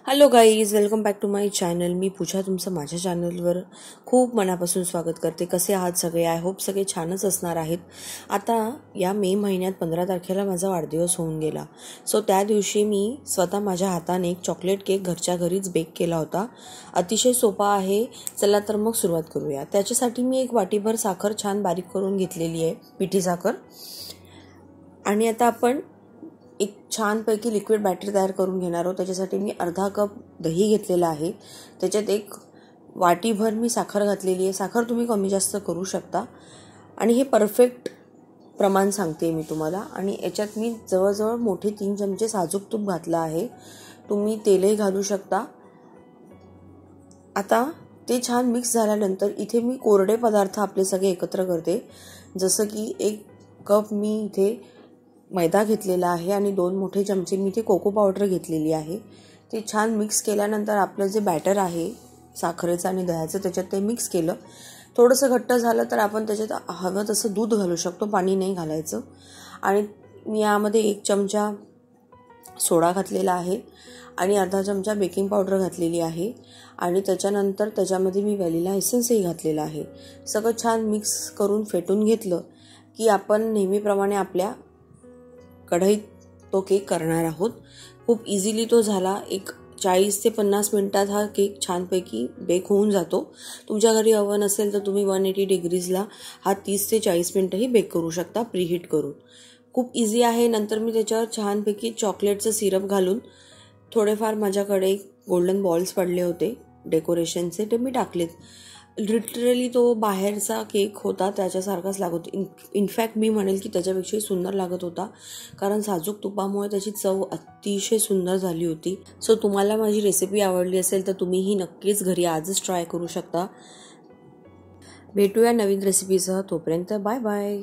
Hello guys, welcome back to my channel. मी पूजा तुमचं माझ्या चॅनलवर खूप मनापासून स्वागत करते. कसे आहात सगळे? आय होप सगळे छानच असणार आहेत. आता या मे महिन्यात 15 तारखेला माझा वाढदिवस होऊन गेला. सो त्या दिवशी मी स्वतः माझ्या हाताने एक चॉकलेट केक घरच्या घरीच बेक केला होता. अतिशय सोपा आहे. चला तर मग सुरुवात करूया. त्याच्यासाठी मी एक वाटीभर साखर छान बारीक करून घेतलेली आहे, पिठी साखर. आणि आता आपण एक छानपैकी लिक्विड बॅटर तयार करून घेणार आहोत. त्याच्यासाठी मी अर्धा कप दही घेतलेला आहे. त्याच्यात एक वाटीभर मी साखर घातलेली आहे. साखर तुम्ही कमी जास्त करू शकता. आणि हे परफेक्ट प्रमाण सांगते मी तुम्हाला. आणि याच्यात मी जवळजवळ मोठे 3 चमचे साजूक तूप घातलं आहे. तुम्ही तेलही घालू शकता. आता ते छान मिक्स झाल्यानंतर इथे मी कोरडे पदार्थ आपले सगळे एकत्र करते. जसं की 1 कप मी इथे मैदा घेतलेला आहे आणि 2 मोठे चमचे मी इथे कोको पावडर घेतलेली आहे. ते छान मिक्स केल्यानंतर आपलं जे बॅटर आहे साखरेचं आणि दह्याचं, त्याच्यात ते मिक्स केलं. थोडंसं घट्ट झालं तर आपण त्याच्यात हवं तसं दूध घालू शकतो, पाणी नाही घालायचं. आणि मी यामध्ये 1 चमचा सोडा घातलेला आहे आणि अर्धा चमचा बेकिंग पावडर घातलेली आहे. आणि त्याच्यानंतर त्याच्यामध्ये मी व्हॅनिला एसेन्सही घातलेला आहे. सगळं छान मिक्स करून फेटून घेतलं की आपण नेहमीप्रमाणे आपल्या कढईत तो केक करणार आहोत. खूप इझिली तो झाला. एक 40 ते 50 मिनिटात हा केक छानपैकी बेक होऊन जातो. तुमच्या घरी ओव्हन असेल तर तुम्ही 180 डिग्रीजला हा 30 ते 40 मिनिटंही बेक करू शकता प्रीहीट करून. खूप इझी आहे. नंतर मी त्याच्यावर छानपैकी चॉकलेटचं सिरप घालून थोडेफार माझ्याकडे गोल्डन बॉल्स पडले होते डेकोरेशनचे, ते मी टाकलेत. लिटरली तो बाहेरचा केक होता त्याच्यासारखाच लागत. इनफॅक्ट मी म्हणेल की त्याच्यापेक्षाही सुंदर लागत होता, कारण साजूक तुपामुळे त्याची चव अतिशय सुंदर झाली होती. सो तुम्हाला माझी रेसिपी आवडली असेल तर तुम्हीही नक्कीच घरी आजच ट्राय करू शकता. भेटूया नवीन रेसिपीसह. तोपर्यंत बाय बाय.